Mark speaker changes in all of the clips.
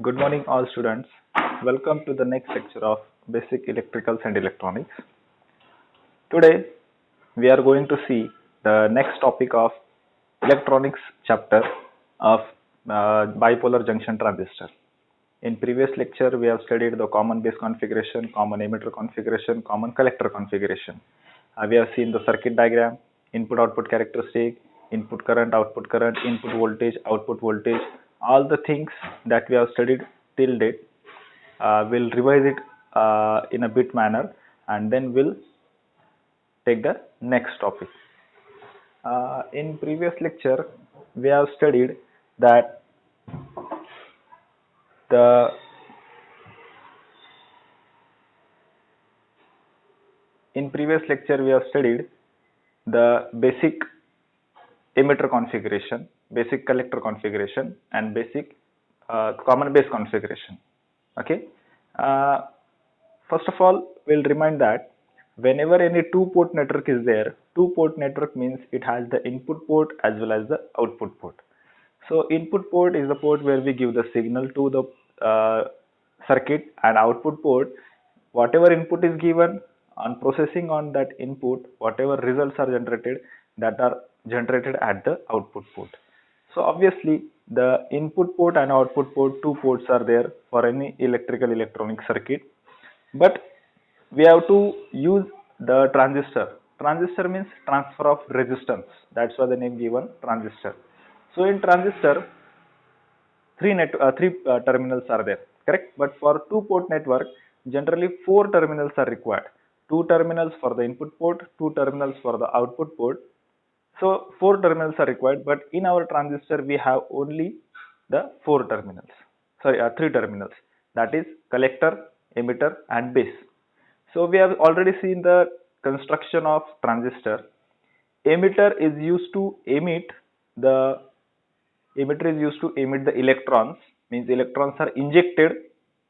Speaker 1: Good morning, all students. Welcome to the next lecture of Basic Electricals and Electronics. Today, we are going to see the next topic of electronics chapter of bipolar junction transistor. In previous lecture, we have studied the common base configuration, common emitter configuration, common collector configuration. We have seen the circuit diagram, input-output characteristic, input current, input voltage, output voltage, all the things that we have studied till date. We'll revise it in a bit manner, and then we'll take the next topic. In previous lecture, we have studied that the in previous lecture we have studied the basic emitter configuration, basic collector configuration, and basic common base configuration. Okay. First of all, we'll remind that whenever any two-port network is there, two-port network means it has the input port as well as the output port. So input port is the port where we give the signal to the circuit, and output port, whatever input is given, on processing on that input, whatever results are generated, that are generated at the output port. So obviously the input port and output port, two ports are there for any electrical electronic circuit, but we have to use the transistor. Transistor means transfer of resistance. That's why the name given transistor. So in transistor, three terminals are there, correct? But for two port network, generally four terminals are required. Two terminals for the input port, two terminals for the output port. So four terminals are required, but in our transistor we have only the four terminals. Sorry, three terminals. That is collector, emitter, and base. So we have already seen the construction of transistor. Emitter is used to emit the electrons, means electrons are injected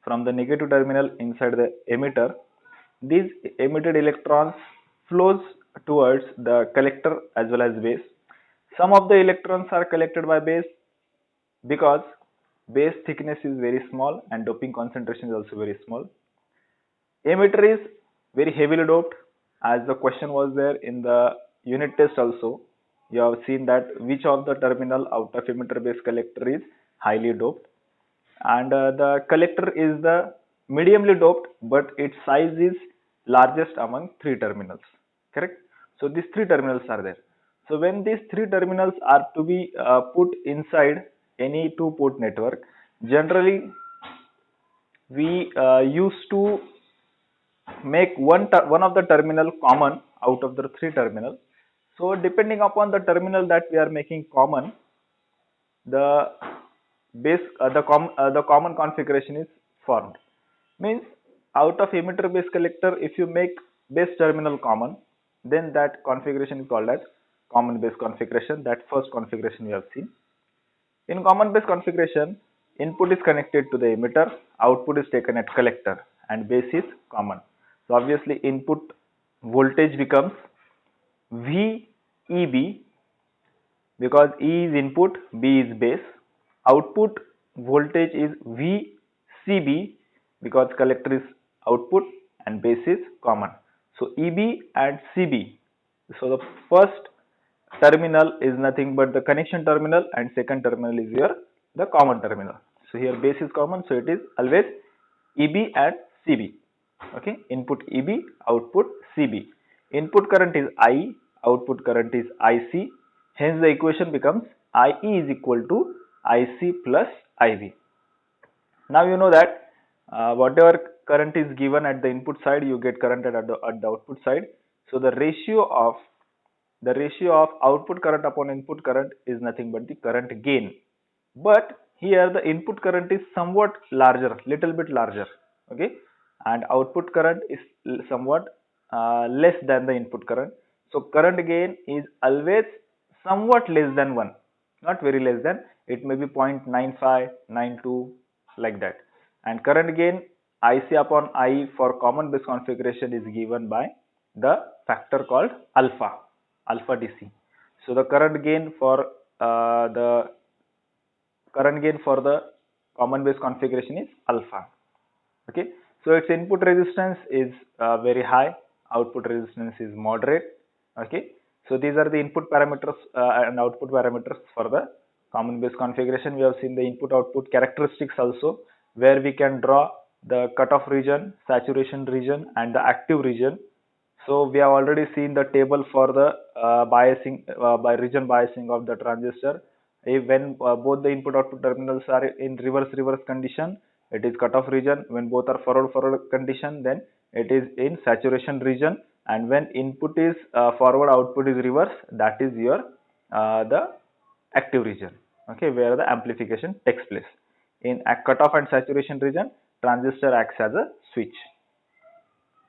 Speaker 1: from the negative terminal inside the emitter. These emitted electrons flows towards the collector as well as base. Some of the electrons are collected by base because base thickness is very small and doping concentration is also very small. Emitter is very heavily doped, as the question was there in the unit test also. You have seen that which of the terminal out of emitter base collector is highly doped, and the collector is the mediumly doped, but its size is largest among three terminals, correct? So these three terminals are there. So when these three terminals are to be put inside any two port network, generally we used to make one of the terminal common out of the three terminal. So depending upon the terminal that we are making common, the the common configuration is formed. Means out of emitter base collector, if you make base terminal common, then that configuration is called as common base configuration. That first configuration we have seen. In common base configuration, input is connected to the emitter, output is taken at collector, and base is common. So obviously input voltage becomes VEB, because E is input, B is base. Output voltage is VCB, because collector is output and base is common. So EB and CB. So the first terminal is nothing but the connection terminal, and second terminal is your the common terminal. So here base is common, so it is always EB and CB. Okay, input EB, output CB. Input current is I, output current is IC. Hence the equation becomes IE is equal to IC plus IB. Now you know that whatever current is given at the input side, you get current at the output side. So the ratio of output current upon input current is nothing but the current gain. But here the input current is somewhat larger, little bit larger, okay, and output current is somewhat less than the input current. So current gain is always somewhat less than 1, not very less than. It may be 0.95, 92, like that. And current gain IC upon I for common base configuration is given by the factor called alpha DC. So the current gain for the common base configuration is alpha. Okay, so its input resistance is very high, output resistance is moderate. Okay, so these are the input parameters and output parameters for the common base configuration. We have seen the input output characteristics also, where we can draw the cutoff region, saturation region, and the active region. So we have already seen the table for the biasing by region biasing of the transistor. If when both the input output terminals are in reverse condition, it is cutoff region. When both are forward condition, then it is in saturation region. And when input is forward, output is reverse, that is your the active region. Okay, where the amplification takes place. In a cutoff and saturation region, transistor acts as a switch.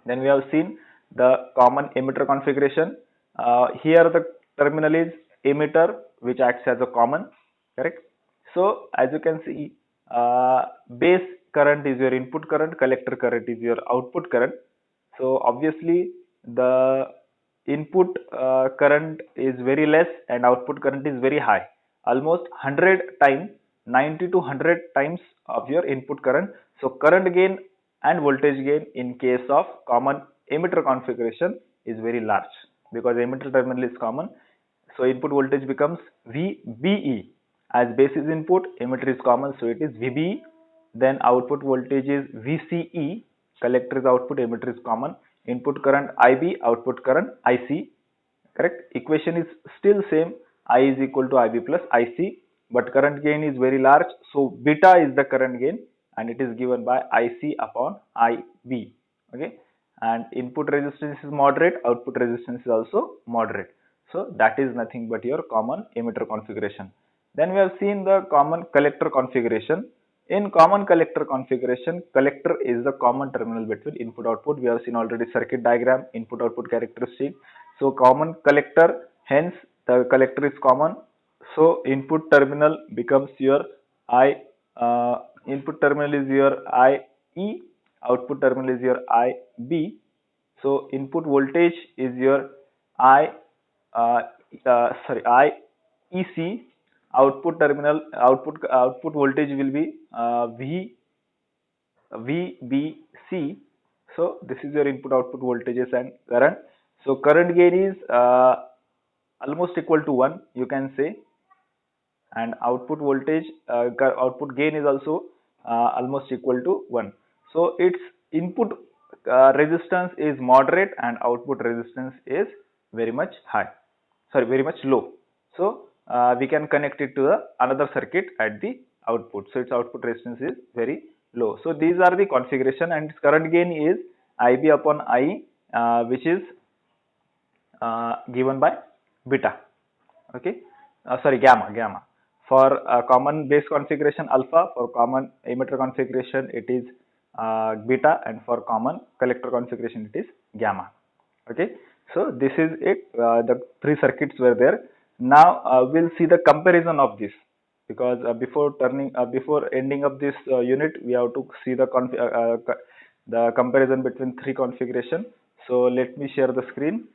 Speaker 1: Then we have seen the common emitter configuration. Here the terminal is emitter, which acts as a common, correct? So as you can see, base current is your input current, collector current is your output current. So obviously the input current is very less and output current is very high, almost 100 times, 90 to 100 times of your input current. So current gain and voltage gain in case of common emitter configuration is very large, because emitter terminal is common. So input voltage becomes VBE. As base is input, emitter is common, so it is VBE. Then output voltage is VCE. Collector is output, emitter is common. Input current IB, output current IC. Correct? Equation is still same. I is equal to IB plus IC, but current gain is very large. So beta is the current gain, and it is given by IC upon IB. Okay, and input resistance is moderate, output resistance is also moderate. So that is nothing but your common emitter configuration. Then we have seen the common collector configuration. In common collector configuration, collector is the common terminal between input output. We have seen already circuit diagram, input output characteristic. So common collector, hence the collector is common. So input terminal becomes your input terminal is your IE, output terminal is your IB. So input voltage is your IEC. Output terminal output voltage will be VBC. So this is your input output voltages and current. So current gain is almost equal to 1, you can say, and output voltage output gain is also almost equal to 1. So its input resistance is moderate and output resistance is very much low. So we can connect it to the another circuit at the output. So its output resistance is very low. So these are the configuration, and its current gain is IB upon IE, which is given by beta. Okay, gamma. For common base configuration alpha, for common emitter configuration it is beta, and for common collector configuration it is gamma. Okay, so this is it. The three circuits were there. Now we'll see the comparison of this, because before ending of this unit, we have to see the comparison between three configuration. So let me share the screen.